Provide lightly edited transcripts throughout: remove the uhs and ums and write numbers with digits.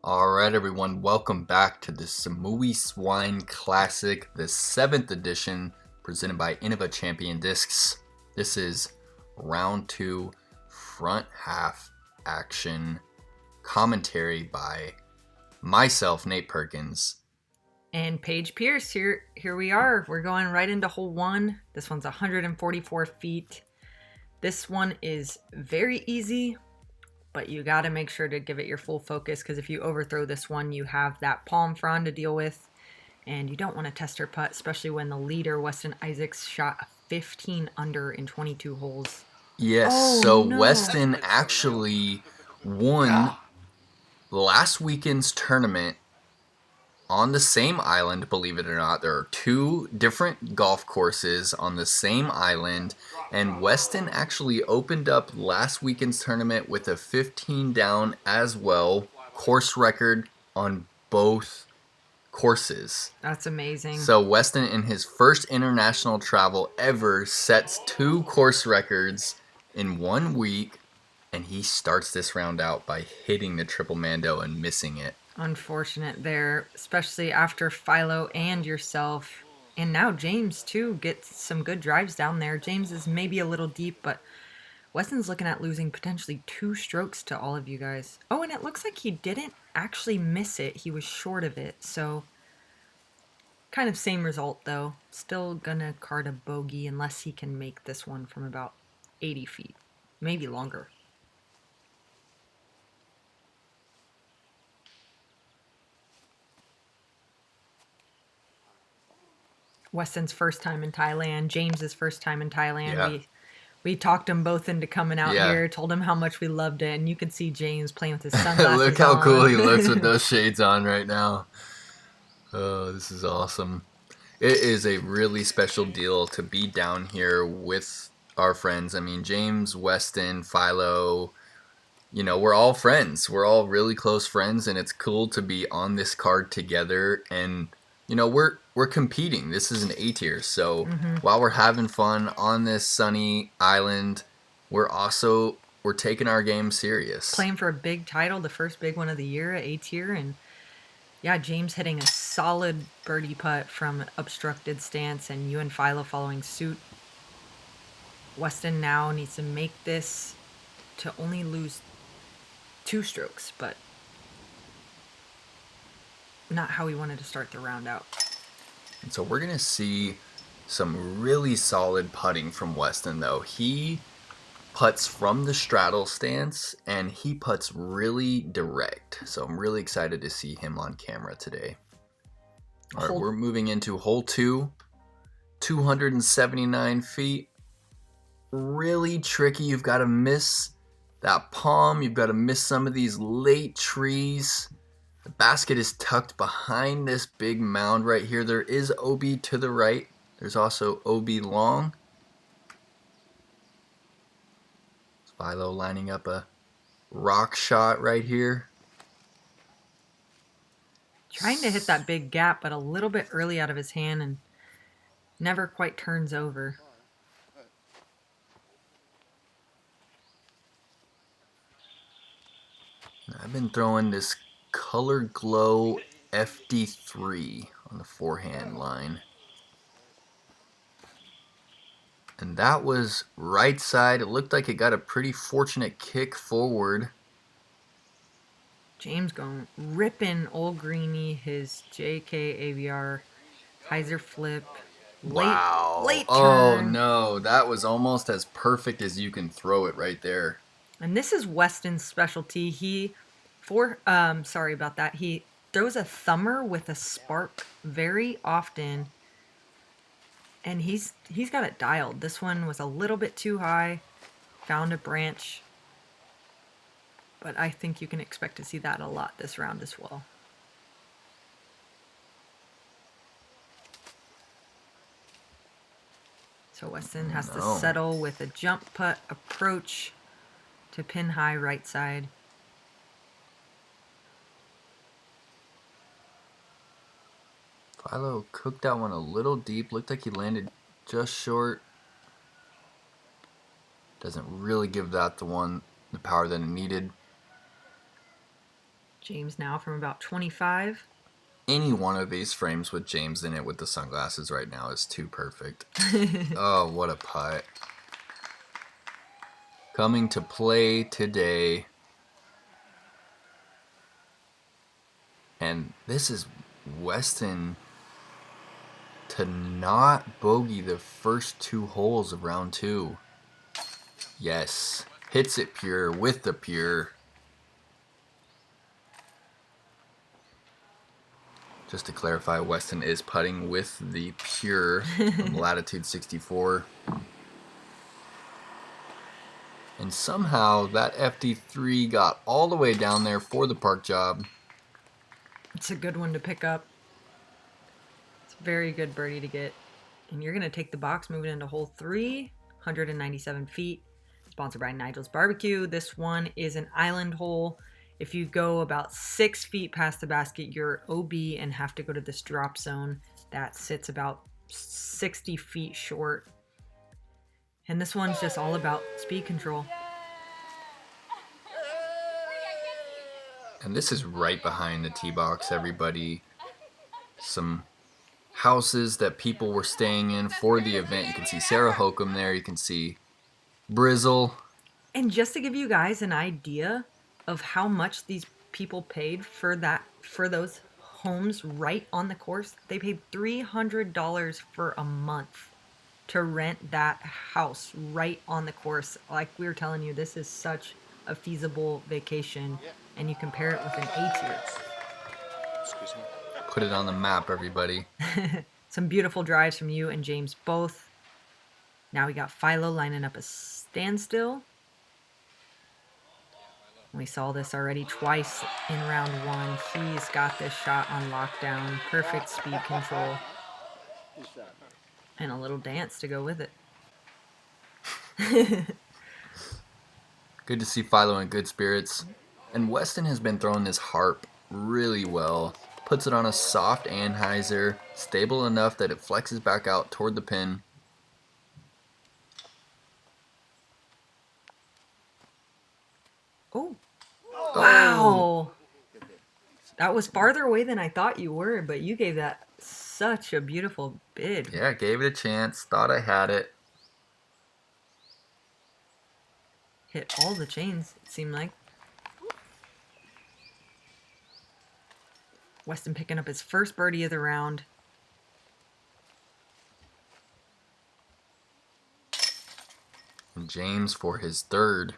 Alright everyone, welcome back to the Samui Swine Classic, the 7th edition, presented by Innova Champion Discs. This is round 2, front half action, commentary by myself, Nate Perkins. And Paige Pierce, here we are. We're going right into hole 1. This one's 144 feet. This one is very easy, but you got to make sure to give it your full focus, because if you overthrow this one, you have that palm frond to deal with, and you don't want to test her putt, especially when the leader, Weston Isaacs, shot a 15 under in 22 holes. Yes, Weston actually won last weekend's tournament on the same island, believe it or not. There are 2 different golf courses on the same island, and Weston actually opened up last weekend's tournament with a 15 down as well, course record on both courses. That's amazing. So Weston, in his first international travel ever, sets 2 course records in 1 week, and he starts this round out by hitting the triple mando and missing it. Unfortunate there, especially after Philo and yourself, and now James too gets some good drives down there. James is maybe a little deep, but Weston's looking at losing potentially 2 strokes to all of you guys. Oh, and it looks like he didn't actually miss it. He was short of it, so kind of same result though. Still gonna card a bogey unless he can make this one from about 80 feet, maybe longer. Weston's first time in Thailand, James's first time in Thailand. Yeah. We talked them both into coming out here, told him how much we loved it, and you can see James playing with his sunglasses Look how on. cool he looks with those shades on right now. Oh, this is awesome. It is a really special deal to be down here with our friends. I mean, James, Weston, Philo, we're all friends. We're all really close friends, and it's cool to be on this card together. And we're competing. This is an A tier, so while we're having fun on this sunny island, we're taking our game serious. Playing for a big title, the first big one of the year at A tier, and yeah, James hitting a solid birdie putt from obstructed stance, and you and Philo following suit. Weston now needs to make this to only lose 2 strokes, but not how we wanted to start the round out. And so we're going to see some really solid putting from Weston, though. He putts from the straddle stance, and he putts really direct. So I'm really excited to see him on camera today. All right, we're moving into hole 2, 279 feet. Really tricky. You've got to miss that palm. You've got to miss some of these late trees. The basket is tucked behind this big mound right here. There is OB to the right. There's also OB long. Philo lining up a rock shot right here. Trying to hit that big gap, but a little bit early out of his hand and never quite turns over. I've been throwing this Color Glow FD3 on the forehand line. And that was right side. It looked like it got a pretty fortunate kick forward. James going ripping Old Greenie, his JK AVR hyzer flip. Wow. Late turn. Oh no, that was almost as perfect as you can throw it right there. And this is Weston's specialty. He throws a thumber with a spark very often, and he's got it dialed. This one was a little bit too high, found a branch, but I think you can expect to see that a lot this round as well. So Weston has to settle with a jump putt approach to pin high right side. Philo cooked that one a little deep. Looked like he landed just short. Doesn't really give that the power that it needed. James now from about 25. Any one of these frames with James in it with the sunglasses right now is too perfect. Oh, what a putt. Coming to play today. And this is Weston to not bogey the first 2 holes of round 2. Yes. Hits it pure with the pure. Just to clarify, Weston is putting with the pure from latitude 64. And somehow that FD3 got all the way down there for the park job. It's a good one to pick up. It's a very good birdie to get. And you're going to take the box moving into hole 3, 197 feet. Sponsored by Nigel's Barbecue. This one is an island hole. If you go about 6 feet past the basket, you're OB and have to go to this drop zone that sits about 60 feet short. And this one's just all about speed control. And this is right behind the tee box, everybody. Some houses that people were staying in for the event. You can see Sarah Hokum there. You can see Brizzle. And just to give you guys an idea of how much these people paid for those homes right on the course, they paid $300 for a month to rent that house right on the course. Like we were telling you, this is such a feasible vacation, and you compare it with an A-tier. Excuse me. Put it on the map, everybody. Some beautiful drives from you and James both. Now we got Philo lining up a standstill. We saw this already twice in round 1. He's got this shot on lockdown. Perfect speed control. And a little dance to go with it. Good to see Philo in good spirits. And Weston has been throwing this harp really well. Puts it on a soft anhyzer, stable enough that it flexes back out toward the pin. Oh. Wow. That was farther away than I thought you were, but you gave that such a beautiful bid. Yeah, gave it a chance. Thought I had it. Hit all the chains, it seemed like. Weston picking up his first birdie of the round. And James for his third.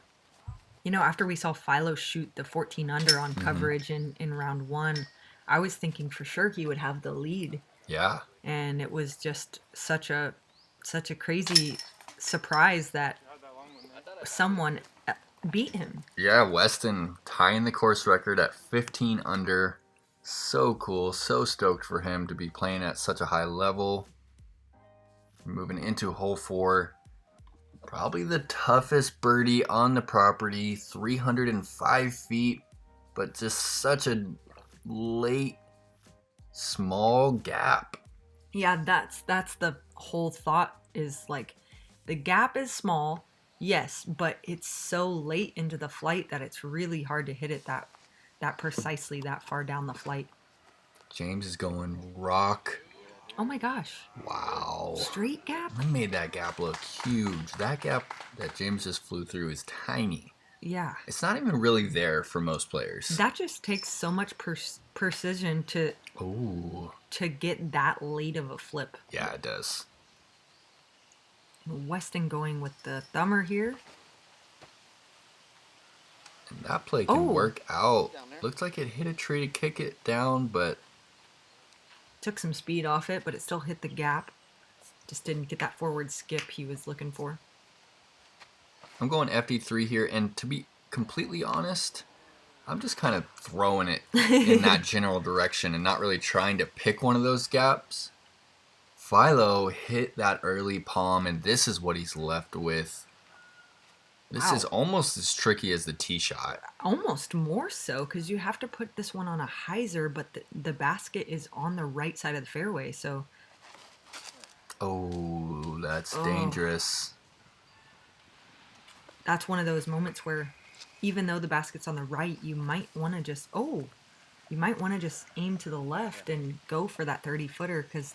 You know, after we saw Philo shoot the 14 under on coverage in round 1, I was thinking for sure he would have the lead. Yeah. And it was just such a crazy surprise that someone beat him. Yeah, Weston tying the course record at 15 under. So cool. So stoked for him to be playing at such a high level. Moving into hole 4. Probably the toughest birdie on the property. 305 feet. But just such a late, small gap. Yeah, that's the whole thought, is like the gap is small, yes, but it's so late into the flight that it's really hard to hit it that precisely that far down the flight. James is going rock. Oh my gosh. Wow. Straight gap? I made that gap look huge. That gap that James just flew through is tiny. Yeah. It's not even really there for most players. That just takes so much precision to get that late of a flip. Yeah, it does. Weston going with the thumber here. And that play can work out. Looks like it hit a tree to kick it down, but took some speed off it, but it still hit the gap. Just didn't get that forward skip he was looking for. I'm going FD3 here, and to be completely honest, I'm just kind of throwing it in that general direction and not really trying to pick one of those gaps. Philo hit that early palm, and this is what he's left with. This is almost as tricky as the tee shot. Almost more so, because you have to put this one on a hyzer, but the basket is on the right side of the fairway, so... Oh, that's dangerous. That's one of those moments where, even though the basket's on the right, you might want to just... Oh, you might want to just aim to the left and go for that 30-footer, because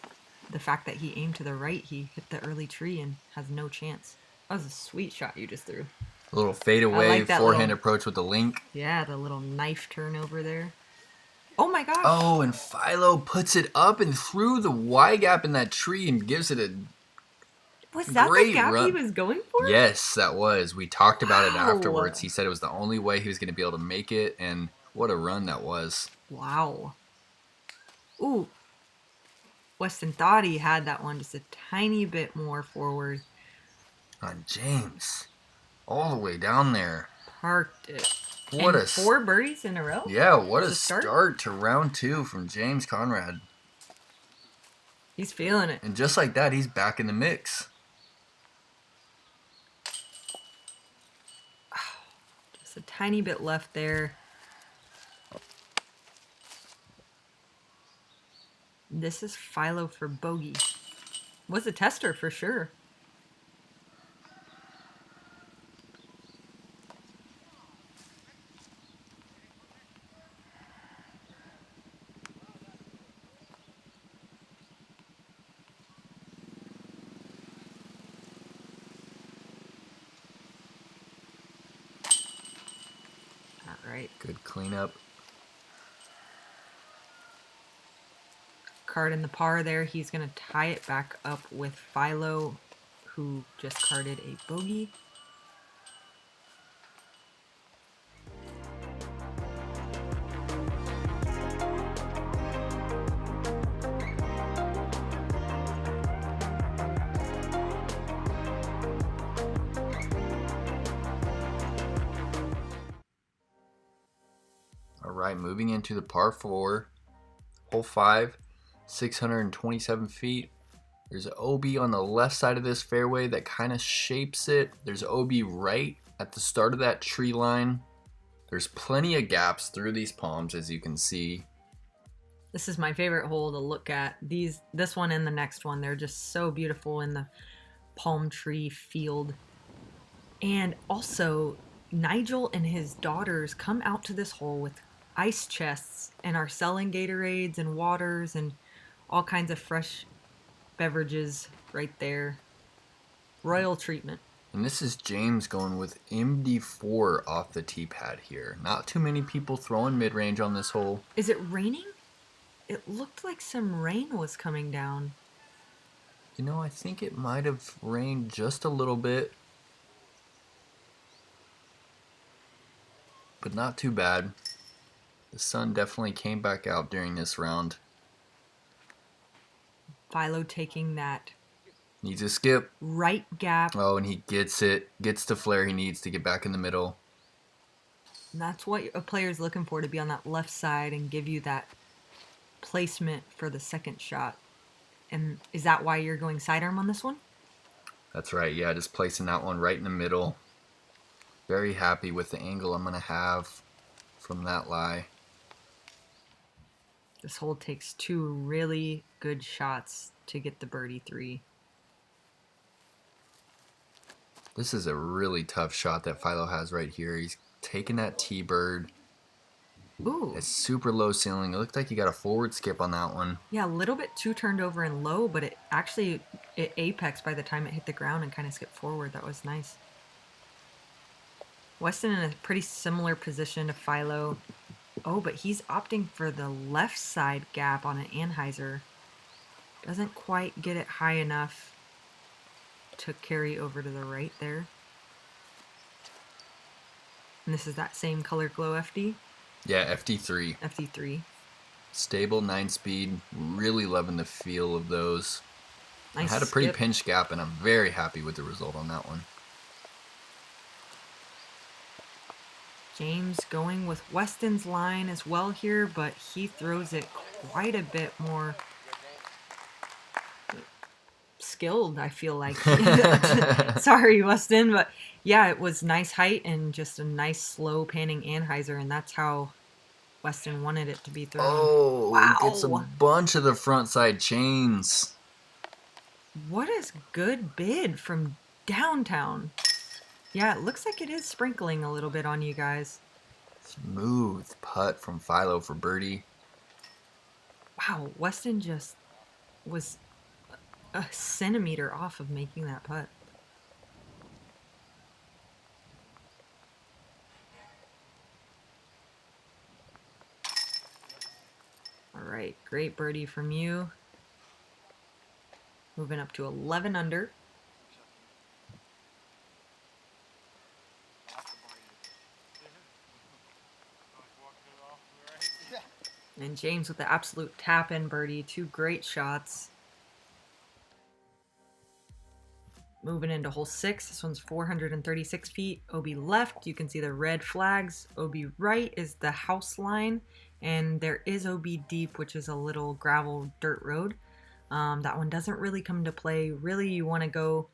the fact that he aimed to the right, he hit the early tree and has no chance. That was a sweet shot you just threw. A little fadeaway like that forehand little- approach with the link. Yeah, the little knife turn over there. Oh my gosh. Oh, and Philo puts it up and through the Y gap in that tree and gives it a Was that the great gap run. he was going for? Yes, that was. We talked about it Wow. afterwards. He said it was the only way he was going to be able to make it, and what a run that was. Wow. Ooh. Weston thought he had that one just a tiny bit more forward. On James. All the way down there. Parked it. What and a 4 birdies in a row? Yeah, what a To start? start to round 2 from James Conrad. He's feeling it. And just like that, he's back in the mix. Just a tiny bit left there. This is Philo for bogey. Was a tester for sure. All right. Good cleanup. Card in the par there. He's going to tie it back up with Philo, who just carded a bogey. All right, moving into the par 4. Hole 5, 627 feet. There's an OB on the left side of this fairway that kind of shapes it. There's OB right at the start of that tree line. There's plenty of gaps through these palms, as you can see. This is my favorite hole to look at. This one and the next one, they're just so beautiful in the palm tree field. And also, Nigel and his daughters come out to this hole with ice chests and are selling Gatorades and waters and all kinds of fresh beverages right there. Royal treatment. And this is James going with MD4 off the tee pad here. Not too many people throwing mid-range on this hole. Is it raining? It looked like some rain was coming down. You know, I think it might have rained just a little bit. But not too bad. The sun definitely came back out during this round. Philo taking that Needs a skip. right gap. Oh, and he gets it. Gets the flare he needs to get back in the middle. And that's what a player's looking for, to be on that left side and give you that placement for the second shot. And is that why you're going sidearm on this one? That's right, yeah, just placing that one right in the middle. Very happy with the angle I'm going to have from that lie. This hole takes 2 really good shots to get the birdie 3. This is a really tough shot that Philo has right here. He's taking that T-bird. Ooh. It's super low ceiling. It looked like he got a forward skip on that one. Yeah, a little bit too turned over and low, but it apexed by the time it hit the ground and kind of skipped forward. That was nice. Weston in a pretty similar position to Philo. Oh, but he's opting for the left side gap on an Anheuser. Doesn't quite get it high enough to carry over to the right there. And this is that same color glow FD? Yeah, FD3. FD3. Stable 9-speed. Really loving the feel of those. Nice I had a pretty skip. pinched gap, and I'm very happy with the result on that one. James going with Weston's line as well here, but he throws it quite a bit more skilled, I feel like. Sorry, Weston, but yeah, it was nice height and just a nice slow panning Anheuser, and that's how Weston wanted it to be thrown. Oh, wow. Gets a bunch of the front side chains. What a good bid from downtown. Yeah, it looks like it is sprinkling a little bit on you guys. Smooth putt from Philo for birdie. Wow, Weston just was a centimeter off of making that putt. All right, great birdie from you. Moving up to 11 under. And James with the absolute tap-in birdie. 2 great shots. Moving into hole 6. This one's 436 feet. OB left, you can see the red flags. OB right is the house line. And there is OB deep, which is a little gravel dirt road. That one doesn't really come into play. Really, you want to go...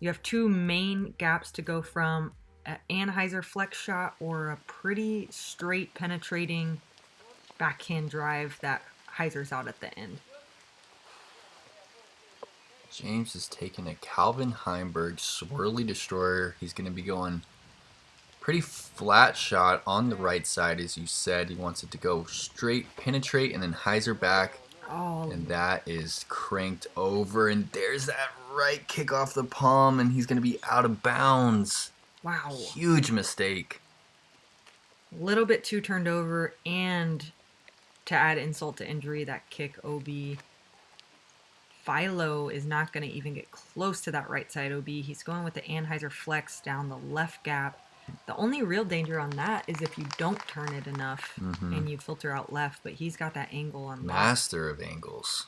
You have 2 main gaps to go from. An Anheuser flex shot or a pretty straight penetrating backhand drive that hyzers out at the end. James is taking a Calvin Heimberg swirly destroyer. He's going to be going pretty flat shot on the right side, as you said. He wants it to go straight, penetrate, and then hyzer back. Oh, And that is cranked over. And there's that right kick off the palm, and he's going to be out of bounds. wow. Huge mistake. A little bit too turned over, and to add insult to injury, that kick OB. Philo is not going to even get close to that right side OB. He's going with the Anheuser flex down the left gap. The only real danger on that is if you don't turn it enough and you filter out left, but he's got that angle on left. Master of angles.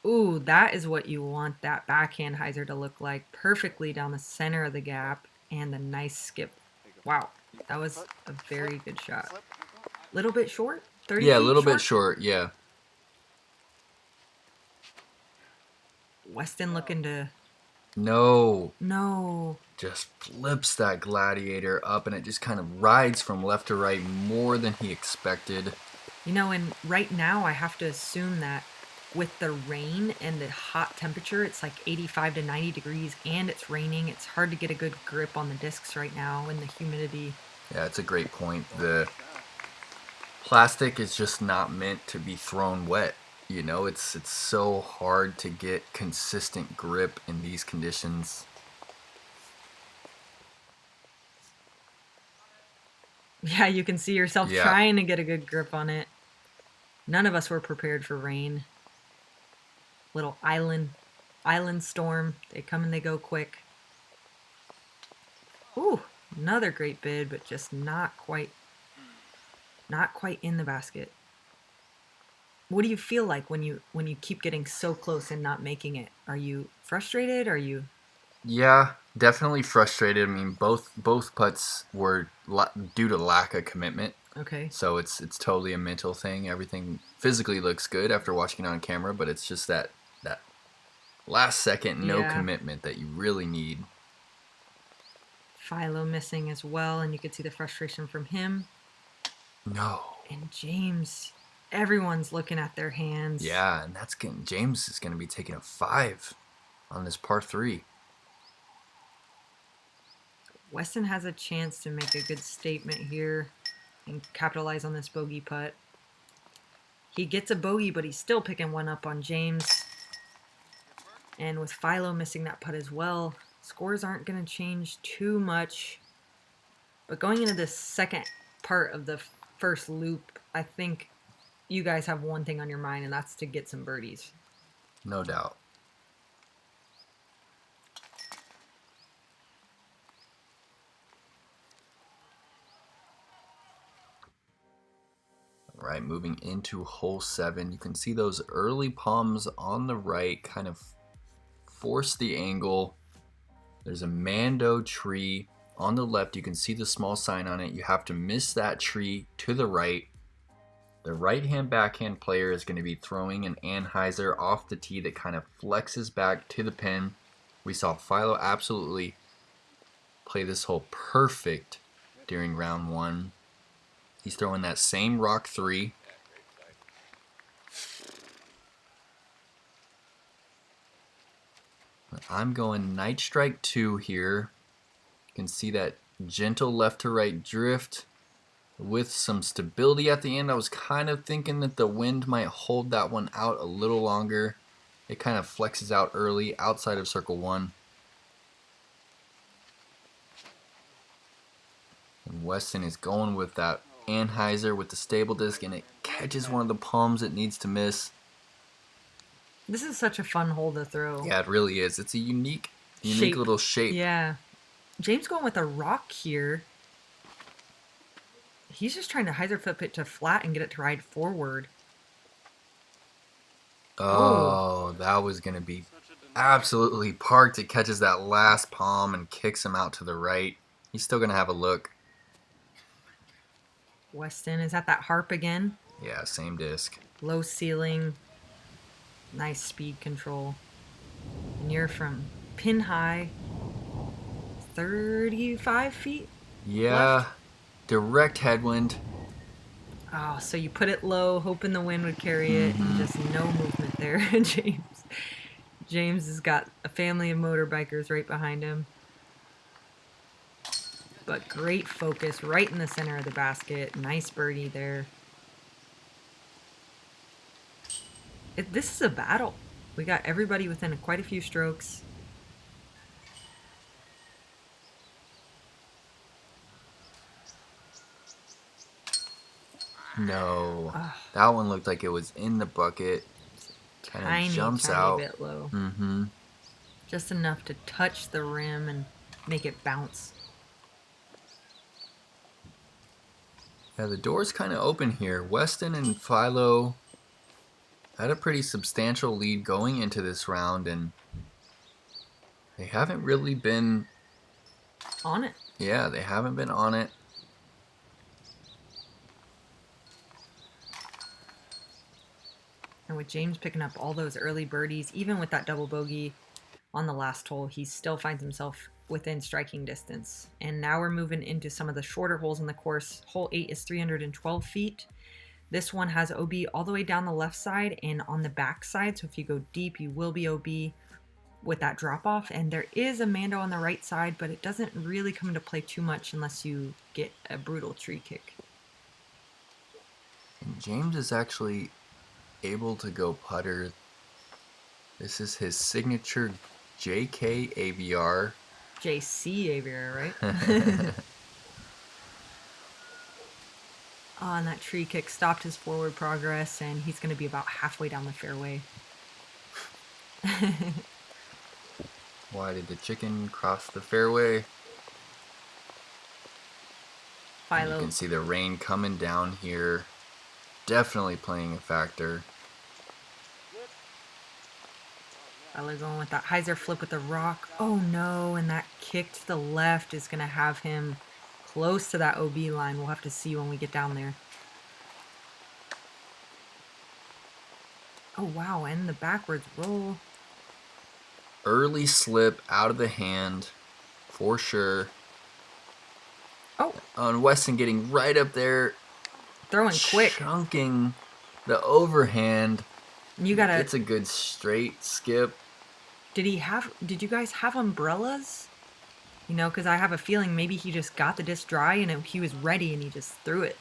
Ooh, that is what you want that backhand hyzer to look like. Perfectly down the center of the gap, and the nice skip. Wow, that was a very good shot. Little bit short? 30 Yeah, a feet little short? bit short, yeah. Weston looking to... No. No. Just flips that gladiator up, and it just kind of rides from left to right more than he expected. You know, and right now I have to assume that with the rain and the hot temperature, it's like 85 to 90 degrees, and it's raining. It's hard to get a good grip on the discs right now in the humidity. Yeah, it's a great point. The plastic is just not meant to be thrown wet. You know, it's so hard to get consistent grip in these conditions. Yeah, you can see yourself trying to get a good grip on it. None of us were prepared for rain. Little island storm. They come and they go quick. Ooh, another great bid, but just not quite in the basket. What do you feel like when you keep getting so close and not making it? Are you frustrated? Are you... Yeah, definitely frustrated. I mean, both putts were due to lack of commitment. Okay. So it's totally a mental thing. Everything physically looks good after watching it on camera, but it's just that last second no commitment that you really need. Philo missing as well, and you could see the frustration from him. No. And James, everyone's looking at their hands. Yeah, and James is going to be taking a 5 on this par 3. Weston has a chance to make a good statement here and capitalize on this bogey putt. He gets a bogey, but he's still picking one up on James. And with Philo missing that putt as well, scores aren't going to change too much. But going into the second part of the first loop, I think you guys have one thing on your mind, and that's to get some birdies. No doubt. All right, moving into hole 7, you can see those early palms on the right kind of force the angle. There's a Mando tree on the left. You can see the small sign on it. You have to miss that tree to the right. The right-hand backhand player is going to be throwing an Anheuser off the tee that kind of flexes back to the pin. We saw Philo absolutely play this hole perfect during round 1. He's throwing that same rock 3. I'm going Night Strike 2 here. You can see that gentle left to right drift with some stability at the end. I was kind of thinking that the wind might hold that one out a little longer. It kind of flexes out early outside of circle 1. And Weston is going with that Anheuser with the stable disc, and it catches one of the palms it needs to miss. This is such a fun hole to throw. Yeah, it really is. It's a unique Shape. little shape. Yeah. James going with a rock here. He's just trying to hyzer flip it to flat and get it to ride forward. Oh, that was going to be absolutely parked. It catches that last palm and kicks him out to the right. He's still going to have a look. Weston is at that harp again. Yeah, same disc. Low ceiling. Nice speed control. And you're from pin high. 35 feet? Yeah, left. Direct headwind. Oh, so you put it low, hoping the wind would carry it, and just no movement there, James. James has got a family of motorbikers right behind him. But great focus right in the center of the basket. Nice birdie there. This is a battle. We got everybody within quite a few strokes. No. That one looked like it was in the bucket. Kind of jumps out. Tiny bit low. Mm-hmm. Just enough to touch the rim and make it bounce. Yeah, the door's kind of open here. Weston and Philo had a pretty substantial lead going into this round, and they haven't really been On it. Yeah, they haven't been on it. And with James picking up all those early birdies, even with that double bogey on the last hole, he still finds himself within striking distance. And now we're moving into some of the shorter holes in the course. Hole 8 is 312 feet. This one has OB all the way down the left side and on the back side. So if you go deep, you will be OB with that drop off. And there is a Mando on the right side, but it doesn't really come into play too much unless you get a brutal tree kick. And James is actually able to go putter. This is his signature JK AVR. JC Aviator, right? Oh, and that tree kick stopped his forward progress, and he's going to be about halfway down the fairway. Why did the chicken cross the fairway? Philo. You can see the rain coming down here. Definitely playing a factor. Philo going with that hyzer flip with the rock. Oh no, and that kick to the left is going to have him close to that OB line. We'll have to see when we get down there. Oh wow, and the backwards roll. Early slip out of the hand, for sure. Oh. And Weston getting right up there. Throwing quick. Chunking the overhand. You gotta. It's a good straight skip. Did you guys have umbrellas? You know, because I have a feeling maybe he just got the disc dry and he was ready and he just threw it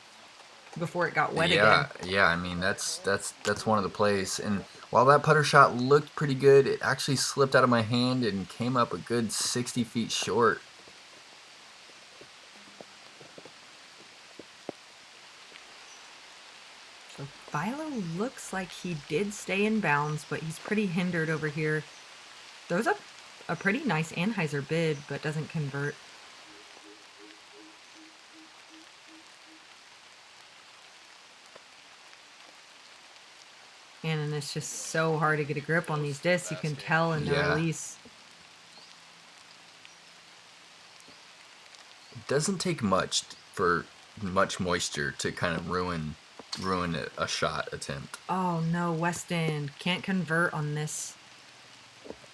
before it got wet again. Yeah. I mean, that's one of the plays. And while that putter shot looked pretty good, it actually slipped out of my hand and came up a good 60 feet short. So Philo looks like he did stay in bounds, but he's pretty hindered over here. Throws up a pretty nice Anheuser bid, but doesn't convert. And it's just so hard to get a grip on these discs. You can tell in the release. It doesn't take much for much moisture to kind of ruin a shot attempt. Oh no, Weston can't convert on this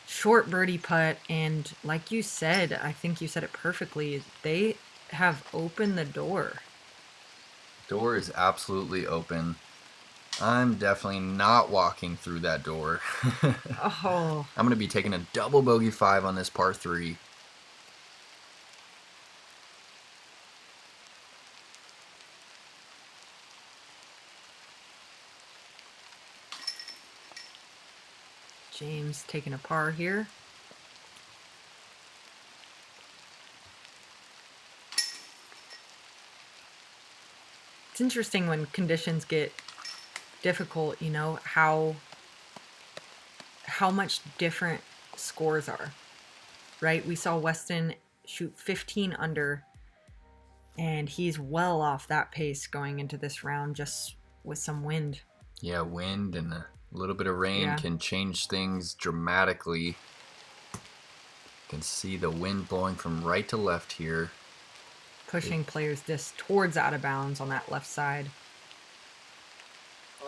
short birdie putt, and like you said, I think you said it perfectly, they have opened the door. Door is absolutely open. I'm definitely not walking through that door. Oh. I'm going to be taking a double bogey 5 on this par 3. James taking a par here. It's interesting when conditions get difficult, you know, how much different scores are, right? We saw Weston shoot 15 under, and he's well off that pace going into this round just with some wind. Yeah, wind and a little bit of rain can change things dramatically. You can see the wind blowing from right to left here. Pushing players' disc towards out of bounds on that left side.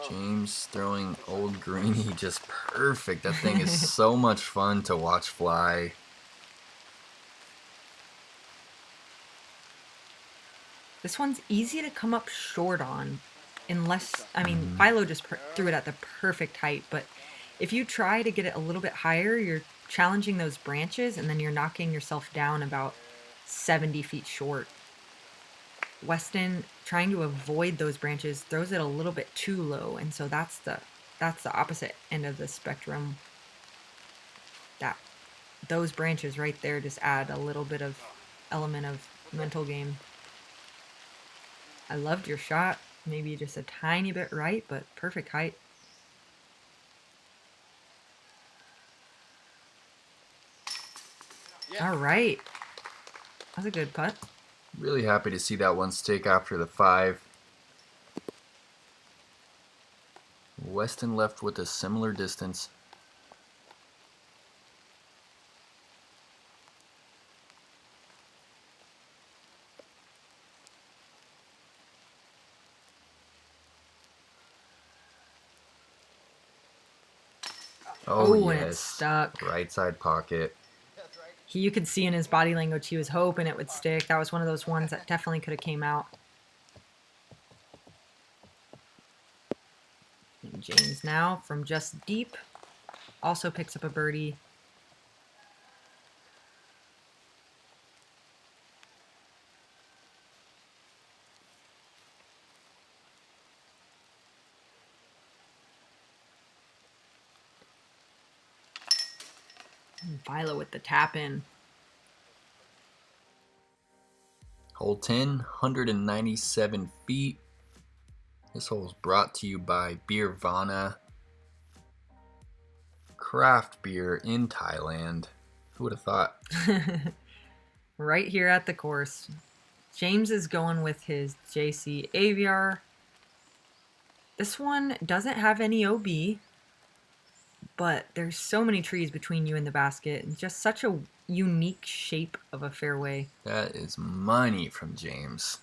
James throwing old greenie just perfect. That thing is so much fun to watch fly. This one's easy to come up short on, unless, I mean, Philo just threw it at the perfect height, but if you try to get it a little bit higher, you're challenging those branches, and then you're knocking yourself down about 70 feet short. Weston, trying to avoid those branches, throws it a little bit too low, and so that's the opposite end of the spectrum. Those branches right there just add a little bit of element of mental game. I loved your shot. Maybe just a tiny bit right, but perfect height. All right. That's a good putt. Really happy to see that one stick after the 5. Weston left with a similar distance. Oh, yes. And it's stuck. Right side pocket. You could see in his body language he was hoping it would stick. That was one of those ones that definitely could have came out. And James now from just deep also picks up a birdie. And Philo with the tap in. Hole 10, 197 feet. This hole is brought to you by Beervana, craft beer in Thailand. Who would have thought? Right here at the course. James is going with his JC Aviar. This one doesn't have any OB, but there's so many trees between you and the basket, and just such a unique shape of a fairway. That is money from James.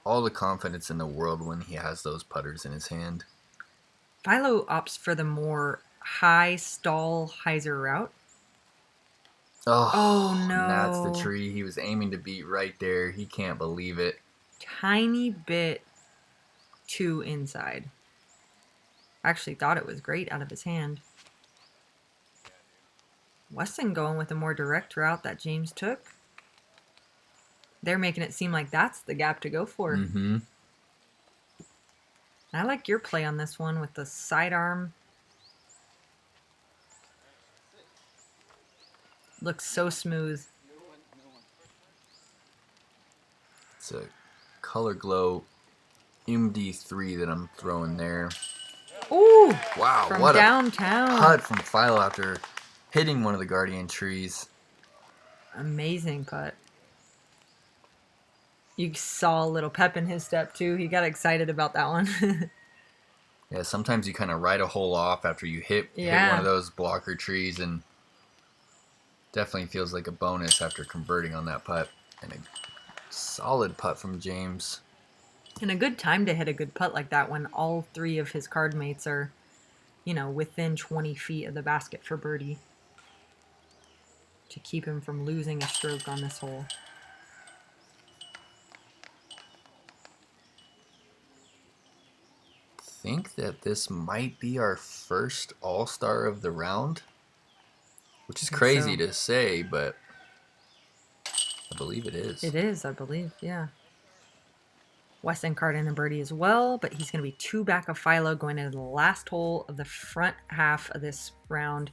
All the confidence in the world when he has those putters in his hand. Philo opts for the more high stall hyzer route. Oh no. And that's the tree he was aiming to beat right there. He can't believe it. Tiny bit too inside. Actually thought it was great out of his hand. Weston going with a more direct route that James took. They're making it seem like that's the gap to go for. Mm-hmm. I like your play on this one with the sidearm. Looks so smooth. It's a Color Glow MD3 that I'm throwing there. Ooh! Wow, from what downtown. A putt from Philo after hitting one of the guardian trees. Amazing putt. You saw a little pep in his step too. He got excited about that one. Yeah, sometimes you kind of ride a hole off after you hit one of those blocker trees, and definitely feels like a bonus after converting on that putt. And a solid putt from James. And a good time to hit a good putt like that when all 3 of his card mates are, you know, within 20 feet of the basket for birdie. To keep him from losing a stroke on this hole. I think that this might be our first All-Star of the round, which is crazy to say, but I believe it is. It is, I believe, yeah. Weston card in a birdie as well, but he's going to be 2 back of Philo going into the last hole of the front half of this round.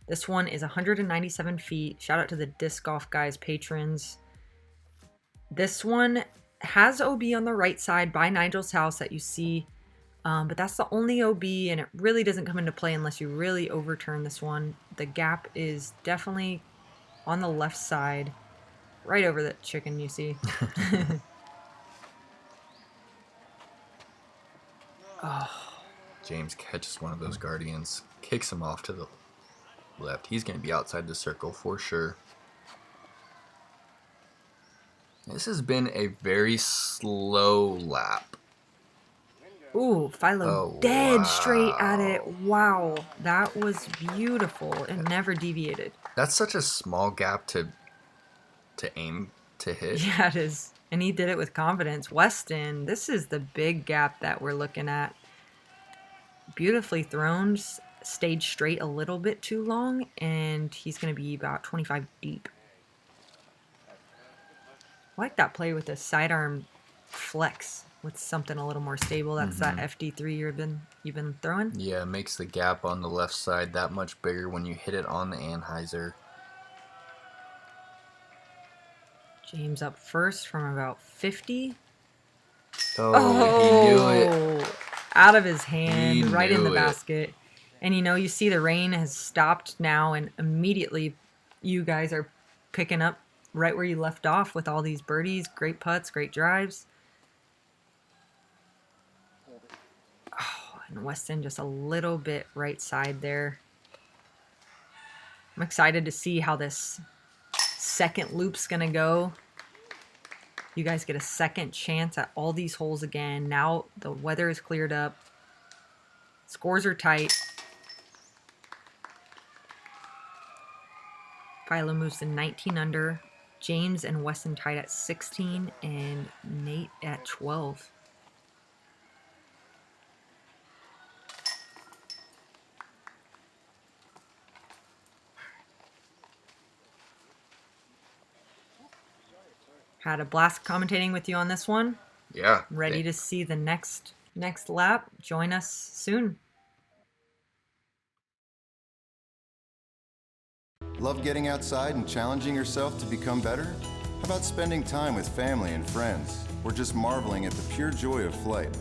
This one is 197 feet. Shout out to the disc golf guys, patrons. This one has OB on the right side by Nigel's house that you see, but that's the only OB, and it really doesn't come into play unless you really overturn this one. The gap is definitely on the left side, right over that chicken you see. Oh. James catches one of those guardians, kicks him off to the left. He's going to be outside the circle for sure. This has been a very slow lap. Ooh, Philo dead straight at it. Wow, that was beautiful. It never deviated. That's such a small gap to aim to hit. Yeah, it is. And he did it with confidence. Weston, this is the big gap that we're looking at. Beautifully thrown, stayed straight a little bit too long, and he's going to be about 25 deep. I like that play with the sidearm flex with something a little more stable. That's that FD3 you've been throwing. Yeah, it makes the gap on the left side that much bigger when you hit it on the anhyzer. James up first from about 50. Oh, he knew it. Out of his hand, He right in the knew it. basket. And you see the rain has stopped now, and immediately you guys are picking up right where you left off with all these birdies, great putts, great drives. Oh, and Weston just a little bit right side there. I'm excited to see how this second loop's gonna go. You guys get a second chance at all these holes again. Now the weather is cleared up. Scores are tight. Philo moves to 19 under. James and Weston tied at 16 and Nate at 12. Had a blast commentating with you on this one. Yeah. Ready to see the next lap. Join us soon. Love getting outside and challenging yourself to become better? How about spending time with family and friends, or just marveling at the pure joy of flight?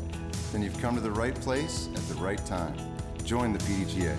Then you've come to the right place at the right time. Join the PDGA.